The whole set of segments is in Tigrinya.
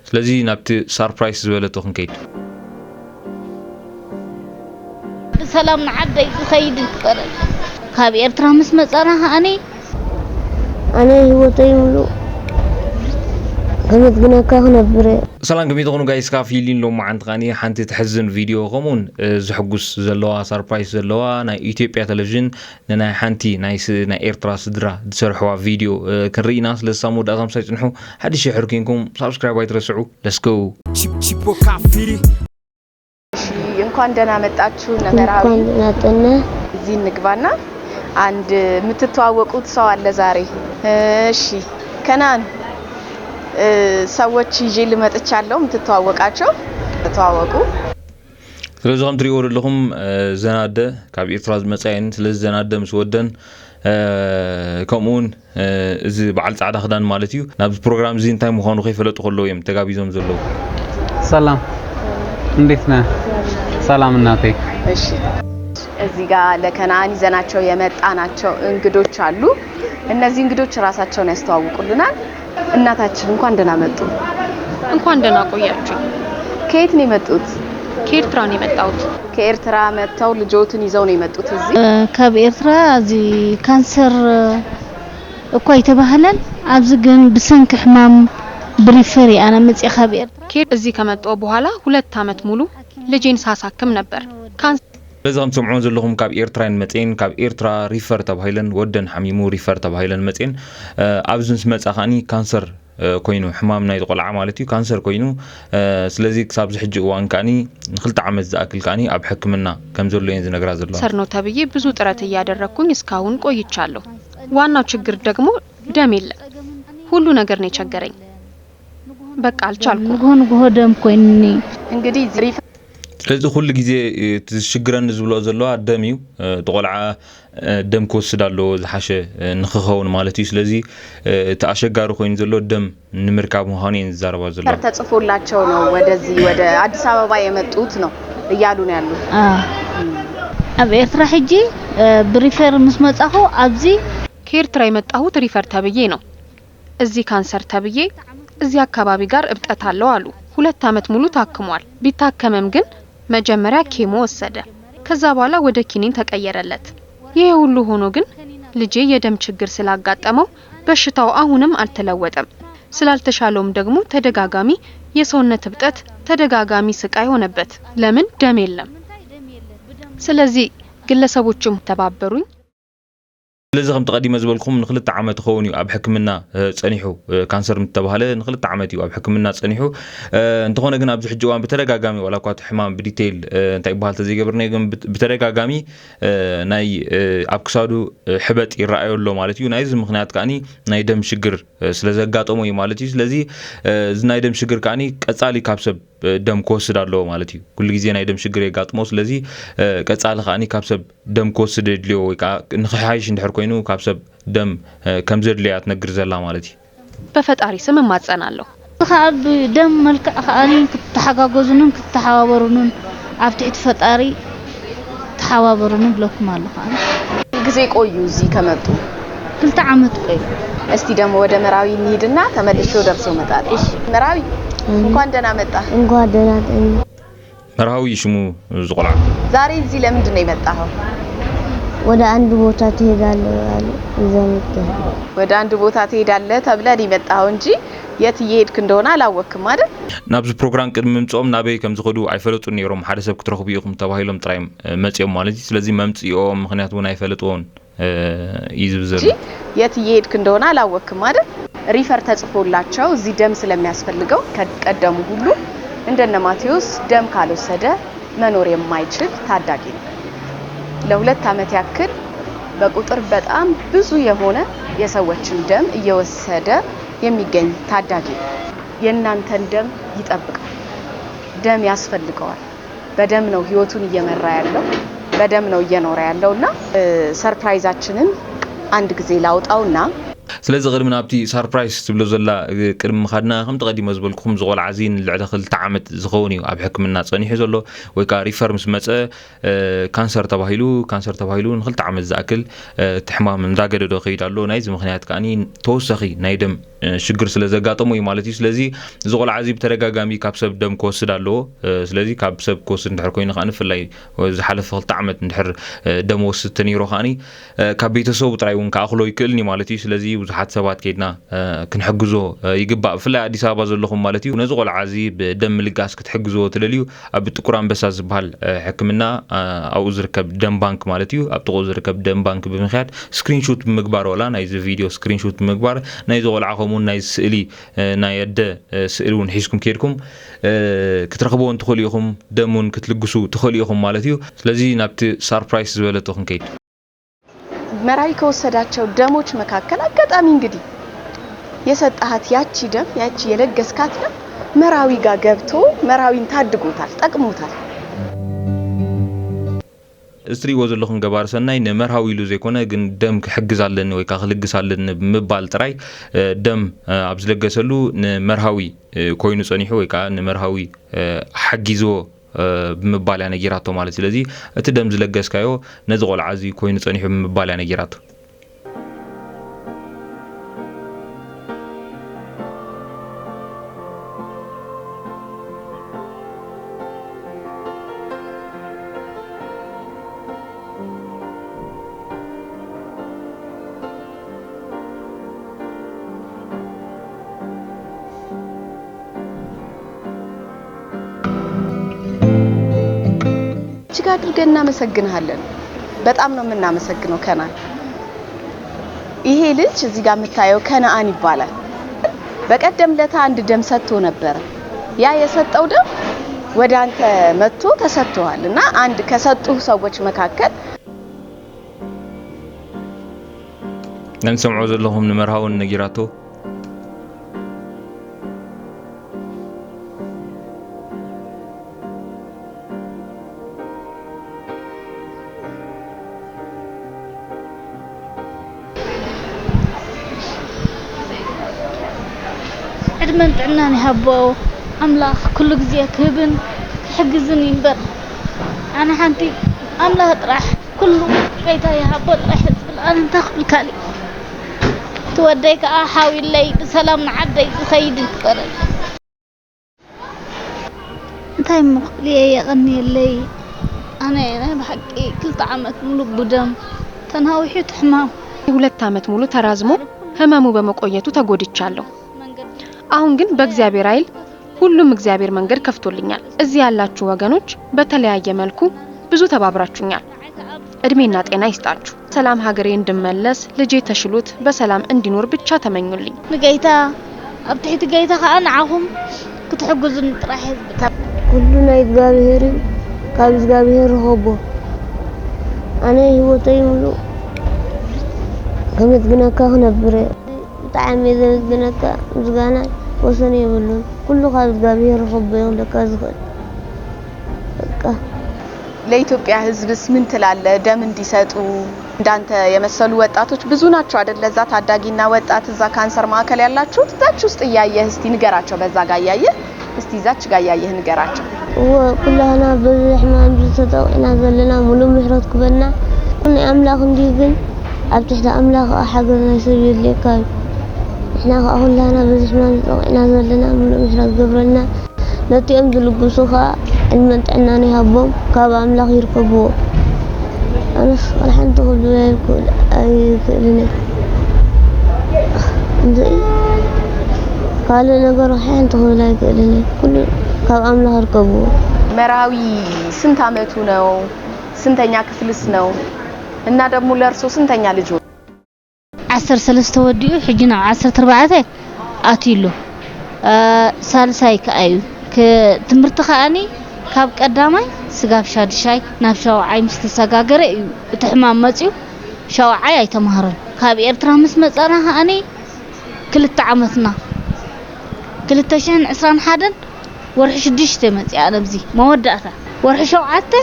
ስለዚህ ናብቲ ሰርፕራይዝ ዝበለቶ ክንከይድ بسلام نعدي خيد القرن ካብ ኤርትራ ምስ መጻና أنا هو تيملو كنت بنا كهنبرة سلام كمية تكونوا جايز كافيلين لو ما عند غني حنت تحزن فيديو غمون زحجوس زلوا سربرايز زلوا نا إثيوبيا تلفزيون نا حنتي نايس نا إيرترا صدرا تسرحوا فيديو كنري ناس لسامو دازم سايتنحو حد شي يحركينكم سبسكرايب ويترسعوا let's go እንኳን ደህና መጣችሁ ነመራዊ እንኳን ደህና እዚህ እንግባና አንድ የምትተዋወቁት ሰው አለ ዛሬ እሺ ከናን ሰዎች ይዤ ልመጥቻለሁ የምትተዋወቃቸው ተተዋወቁ ስለዚህ ከም ትሪኦ ለኹም ዘናደ ካብ ኤርትራ ዝመጻይን ስለዚህ ዘናደ ምስ ወደን ከምኡን እዚ በዓል ጻዕዳ ክዳን ማለት እዩ ናብ ፕሮግራም እዚ እንታይ ምዃኑ ከይፈለጡ ከለው እዮም ተጋቢዞም ዘለው ሰላም እንዴት ነህ ሰላም እናቴ እሺ እዚህ ጋር ለከናን ይዘናቸው የመጣናቸው እንግዶች አሉ እነዚህ እንግዶች ራሳቸውን ያስተዋውቁልናል እናታችን እንኳን ደህና መጡ እንኳን ደህና ቆያችሁ ከየት ነው የመጡት ከኤርትራ ነው የመጣሁት ከኤርትራ መጥተው ልጆትን ይዘው ነው የመጡት እዚህ ካብ ኤርትራ እዚ ካንሰር እኮ ይተባህላል ኣብዚ ግን ብሰንክ ሕማም ብሪፈሪ አና መጽ ካብ ኤርትራ እዚህ ከመጣሁ በኋላ 2 አመት ሙሉ ልጄን ሳሳክም ነበር ለዛም ሰምዑን ዘለኹም ካብ ኤርትራን መጽን ካብ ኤርትራ ሪፈር ተባሂለን ወደን ሐሚሙ ሪፈር ተባሂለን መጽን ኣብዝንስ መጻኻኒ ካንሰር ኮይኑ ሕማም ናይ ቆልዓ ማለት እዩ ካንሰር ኮይኑ ስለዚህ ክሳብ ዝሕጂ እዋን ካኒ ንክልተ ዓመት ዝኣክል ካኒ ኣብ ሕክምና ከም ዘሎ የን ዝነግራ ዘሎ ካንሰር ነው ተብዬ ብዙ ጥረት እያደረኩኝ እስካሁን ቆይቻለሁ ዋናው ችግር ደግሞ ደም የለም ሁሉ ነገር ነው የቸገረኝ በቃ አልቻልኩም ጎደም ኮይኒ እንግዲህ ስለዚህ ሁሉ ጊዜ ትሽግረን ዝብሎ ዘለዋ ደም እዩ ተቆልዓ ደም ክወስዳሎ ዝሓሸ ንኽኸውን ማለት እዩ ስለዚህ ተኣሸጋሪ ኮይኑ ዘሎ ደም ንምርካብ ምዃኑ ይንዛረባ ዘሎ ተጽፎላቸው ነው ወደዚህ ወደ አዲስ አበባ የመጡት ነው እያሉ ነው ያሉት ኣብ ኤርትራ ሄጂ ብሪፈር ምስ መጻኹ ኣብዚ ከኤርትራ የመጣሁት ሪፈር ተብዬ ነው እዚህ ካንሰር ተብዬ እዚህ አካባቢ ጋር እብጠት አለው አሉ 2 አመት ሙሉ ታክሟል ቢታከመም ግን መጀመሪያ ኬሞ ወሰደ ከዛ በኋላ ወደ ኪኒን ተቀየረለት ይሄ ሁሉ ሆኖ ግን ልጄ የደም ችግር ስላጋጠመው በሽታው አሁንም አልተለወጠም ስላልተሻለውም ደግሞ ተደጋጋሚ የሰውነት እብጠት ተደጋጋሚ ስቃይ ሆነበት ለምን ደም የለም ስለዚህ ግለሰቦችም ተባበሩኝ ስለዚህ ከም ተቀዲመ ዝበልኩም ንክልተ ዓመት ኸውን እዩ ኣብ ሕክምና ጸኒሑ ካንሰር ምተባሃለ ንክልተ ዓመት እዩ ኣብ ሕክምና ጸኒሑ እንተኾነ ግን ኣብዚ ሕጂ እዋን ብተደጋጋሚ ወላ እኳ ሕማም ብዲቴይል እንታይ ይበሃል ተዘይገብርና ግን ብተደጋጋሚ ናይ ኣብ ክሳዱ ሕበጥ ይረኣየሎ ማለት እዩ ናይዚ ምክንያት ከዓኒ ናይ ደም ሽግር ስለዘጋጠሞ እዩ ማለት እዩ ስለዚህ እዚ ናይ ደም ሽግር ከዓኒ ቀጻሊ ካብ ሰብ ደም ክወስድ ኣለዎ ማለት እዩ ኩሉ ግዜ ናይ ደም ሽግር የጋጥሞ ስለዚህ ቀጻሊ ከዓኒ ካብ ሰብ ደም ክወስድ ድልዮ ወይ ከዓ ንኽሓይሽ እንድሕር ኮይኑ ካብ ሰብ ደም ከም ዘድልያ ትነግር ዘላ ማለት እዩ በፈጣሪ ስም ማጸናለሁ ካብ ደም መልክዕ ከዓኒ ክትሓጋገዙንን ክትሓባበሩንን ኣብቲ ፈጣሪ ተሓባበሩንን ብለኩም ኣለኹ ጊዜ ቆዩ እዚህ ከመጡ 2 ዓመት ቆዩ እስቲ ደግሞ ወደ መራዊ እንሂድና ተመልሼው ደርሶ መጣል እሺ መራዊ እንኳን ደህና መጣ እንኳን ደህና ጠኝ መራዊ ሽሙ ዝቆልዓ ዛሬ እዚህ ለምንድን ነው የመጣኸው ወደ አንድ ቦታ ትሄዳለህ ዘንተ ወደ አንድ ቦታ ትሄዳለህ ተብለህ የመጣኸው እንጂ የት እየሄድክ እንደሆነ አላወቅም አይደል ናብዚ ፕሮግራም ቅድም ምምጾም ናበይ ከም ዝኸዱ አይፈለጡን ነይሮም ሓደ ሰብ ክትረኽቡ ኢኹም ተባሂሎም ጥራይም መጽኦም ማለት እዩ ስለዚህ መምጽኦም ምክንያቱ ውን አይፈለጡን ይዝብዘሉ የት እየሄድክ እንደሆነ አላወቅም አይደል ሪፈር ተጽፎላቸው እዚህ ደም ስለሚያስፈልገው ከቀደሙ ሁሉ እንደነ ማቴዎስ ደም ካልወሰደ መኖር የማይችል ታዳጊ ነው ለ2 አመት ያክል በቁጥር በጣም ብዙ የሆነ የሰዎችን ደም እየወሰደ የሚገኝ ታዳጊ የእናንተን ደም ይጠብቃል ደም ያስፈልገዋል በደም ነው ህይወቱን እየመራ ያለው በደም ነው እየኖረ ያለውና ሰርፕራይዛችንን አንድ ጊዜ ላውጣውና ስለዚህ ቅድም ናብቲ ሰርፕራይዝ ትብሎ ዘላ ቅድም ኻድና ከም ተቀዲመ ዝበልኩም ዝቆልዓ ዚን ልዕሊ 2 ዓመት ዝኸውን እዩ ኣብ ሕክምና ጸኒሑ ዘሎ ወይ ከዓ ሪፈር ምስ መጸ ካንሰር ተባሂሉ ን2 ዓመት ዝኣክል ትሕማም እንዳገደዶ ኸይድ ኣሎ ናይዚ ምክንያት ከዓኒ ተወሳኺ ናይ ደም ሽግር ስለዘጋጠሙ ማለት እዩ ስለዚ ዝቆልዓ እዚ ብተደጋጋሚ ካብ ሰብ ደም ክወስድ ኣለዎ ስለዚ ካብ ሰብ ክወስድ እንድሕር ኮይኑ ኸኣኒ ፍላይ ዝሓለፈ 2 ዓመት እንድሕር ደም ወስድ ተነይሩ ኸኣኒ ካብ ቤተሰቡ ጥራይ እውን ከኣኽሎ ይክእልኒ ማለት እዩ ስለዚ ብዙሓት ሰባት ከይድና ክንሕግዞ ይግባእ ብፍላይ ኣዲስ ኣበባ ዘለኹም ማለት እዩ ነዚ ቆልዓ እዚ ብደም ምልጋስ ክትሕግዝዎ ትደልዩ ኣብ ጥቁር ኣንበሳ ዝበሃል ሕክምና ኣብኡ ዝርከብ ደም ባንክ ማለት እዩ ኣብ ጥቑ ዝርከብ ደም ባንክ ብምኽያድ ስክሪንሾት ብምግባር ወላ ናይዚ ቪድዮ ስክሪንሾት ብምግባር ናይዚ ቆልዓ ከምኡውን ናይ ስእሊ ናይ ኣደ ስእሊ እውን ሒዝኩም ከይድኩም ክትረኽብዎ እንትኽእሉ ኢኹም ደም እውን ክትልግሱ ትኽእሉ ኢኹም ማለት እዩ ስለዚ ናብቲ ሰርፕራይዝ ዝበለቶ ክንከይድ መራዊ ከወሰዳቸው ደሞች መካከል አጋጣሚ እንግዲህ የሰጣሃት ያቺ ደም ያቺ የለገስካት ደም መራዊ ጋር ገብቶ መራዊን ታድጎታል ጠቅሞታል استري وزلخن جبار سناي نمرهاوي لوزي كونه جن دم كحجزالن ويكاخلجزالن مبال تراي دم عبزلجسلو نمرهاوي كوينو صنيحو ويكا نمرهاوي حجزو بمبال يعني جيراتو مالتي لذي اتدم زلجس كايو نزغل عزي كوينو صنيحو بمبال يعني جيراتو አድርገን እናመሰግንሃለን በጣም ነው የምናመሰግነው ከናን ይሄ ልጅ እዚህ ጋር የምታየው ከነአን ይባላል በቀደም ለታ አንድ ደም ሰጥቶ ነበር ያ የሰጠው ደም ወደ አንተ መጥቶ ተሰጥቷልና አንድ ከሰጡ ሰዎች መካከል نسمعوا زلهم نمرهاون نجيراتو من تعناني هبو أملاخ كل جزية كبن حجزني بر أنا حنتي أملاخ راح كله بيتها يهبو راح الآن تاخذ الكالي توديك أحاول اللي بسلام عدي خيد القرن تايم لي يغني اللي أنا بحكي كل طعمت ملوك بدم تنهاوي حيت حمام ሁለት ዓመት ሙሉ ተራዝሞ ህመሙ በመቆየቱ ተጎድቻለሁ አሁን ግን በእግዚአብሔር ኃይል ሁሉም እግዚአብሔር መንገድ ከፍቶልኛል እዚህ ያላችሁ ወገኖች በተለያየ መልኩ ብዙ ተባብራችሁኛል እድሜና ጤና ይስጣችሁ ሰላም ሀገሬ እንድመለስ ልጄ ተሽሎት በሰላም እንዲኖር ብቻ ተመኙልኝ ንገይታ አብትሕቲ ገይታ ከአንዓኹም ክትሕግዙን ጥራይ ኩሉ ናይ እግዚአብሔር ካብ እግዚአብሔር ሆቦ አነ ህይወተይ ሙሉ ከመዝግነካ ነብረ طعم يزغنك زغانا وسني يبلون كل خالد እግዚአብሔር ሆቦ እንደካ ዝኸል በቃ ለኢትዮጵያ ህዝብስ ምን ትላለ ደም እንዲሰጡ እንዳንተ የመሰሉ ወጣቶች ብዙ ናቸው አይደል ለዛ ታዳጊና ወጣት እዛ ካንሰር ማዕከል ያላችሁ ታች ውስጥ ያያየህ እስቲ ንገራቸው በዛ ጋር ያያየህ እስቲ ዛች ጋር ያያየህ ንገራቸው ወኩላና በዝሕማን ዝተጠውና ዘለና ሙሉ ምሕረት ክበና ኩን አምላክ እንዲግን ኣብትሕቲ አምላክ ሓገዝና ይሰብየልካ احنا كلنا بزحمان طوعنا زلنا من محرز قبرنا نتيم ذلقوسوها المنت عناني هبوم كاب أملاك يركبوه أنا الحين تقول له يقول أي كلنا زي قالوا نقول الحين تقول له كلنا كل كاب أملاك يركبوه مراوي سنت عمتونه سنتኛ ክፍልስ ነው እና ደግሞ ለርሶ ስንተኛ ልጅ 13 وديو حجنا 14 اتيلو سالساي كايو كتمرت خاني كاب قداماي سغاب شادشاي ناب شاوعاي مستسغاغره بتحمام مصيو شاوعاي اي تمهرن كاب ايرترا مس مصانا هاني كلت عامتنا كلتشن 21 ورح 6 مصي انا بزي ما وداتا ورح شاوعته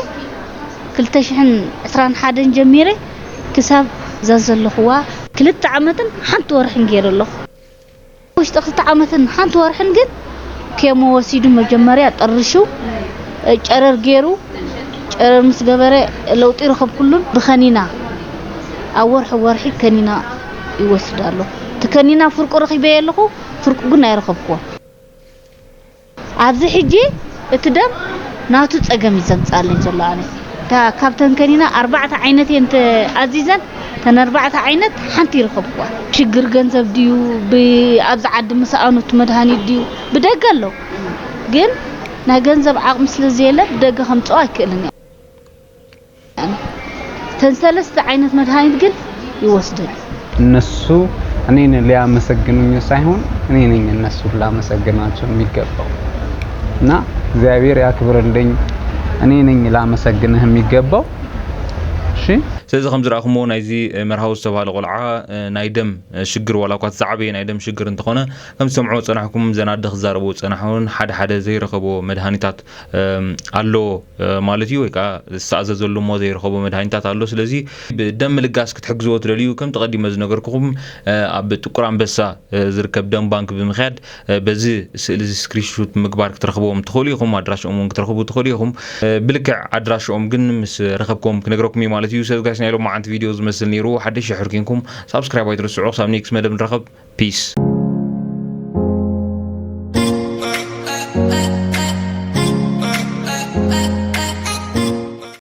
كلتشن 21 جميره كساب زازلخوا كلت عامتن حنت ورحن غير الله وش تخلت عامتن حنت ورحن ግን كيمو وسيدو مجمريا طرشو ጨረር ገይሩ ጨረር ምስ ገበረ ለውጥ ይረከብ ኩሉን በኸኒና አወርሕ ወርሒ ከኒና ይወስዳሉ تكنينا فرق رخيبه يلخو فرق قلنا يرخبكو ابزي حجي اتدم ناتو صقم يزنصالن جلاني تا كابتن كنينا 4 عينت انت عزيزن تن 4 عينت حنتي يرخبكو شجر ገንዘብ ዲዩ በአብዝ ዓድ መሳአኑት መድሃኒት ዲዩ ብደገለው ግን ና ገንዘብ ዓቅም ስለዘየለ ብደገ ከምጽኦ አይክልን ተንሰለስተ አይነት መድሃኒት ግን ይወስዳል እነሱ እኔን ሊያመሰግኑኝ ሳይሆን እኔ ነኝ እነሱ ላመሰግናቸው የሚገባው እና እግዚአብሔር ያክብርልኝ እኔ ነኝ ላመሰግንህ የሚገባው እሺ ስለዚህ ከም ዝራእኹሞ ናይዚ መርሃዊ ዝተባሃለ ቆልዓ ናይ ደም ሽግር ዋላ እኳ ዝዓበየ ናይ ደም ሽግር እንተኾነ ከም ዝሰምዑ ፀናሕኩም ዘናደ ክዛረቡ ፀናሑን ሓደ ዘይረኸቦ መድሃኒታት ኣሎ ማለት እዩ ወይ ከዓ ዝሰኣዘዘሉ ሞ ዘይረኸቦ መድሃኒታት ኣሎ ስለዚ ብደም ምልጋስ ክትሕግዝዎ ትደልዩ ከም ተቐዲመ ዝነገርኩኹም ኣብ ጥቁር ኣንበሳ ዝርከብ ደም ባንክ ብምኽያድ በዚ ስእሊ ስክሪንሾት ምግባር ክትረኽብዎም ትኽእሉ ኢኹም ኣድራሽኦም እውን ክትረኽቡ ትኽእሉ ኢኹም ብልክዕ ኣድራሽኦም ግን ምስ ረኸብኩም ክነግረኩም እዩ ማለት እዩ ሰብጋስ نايلو معانت فيديوز مثل نيرو حدش يحركينكم سبسكرايب ويترسعوا سام نيكس مدام نرغب بيس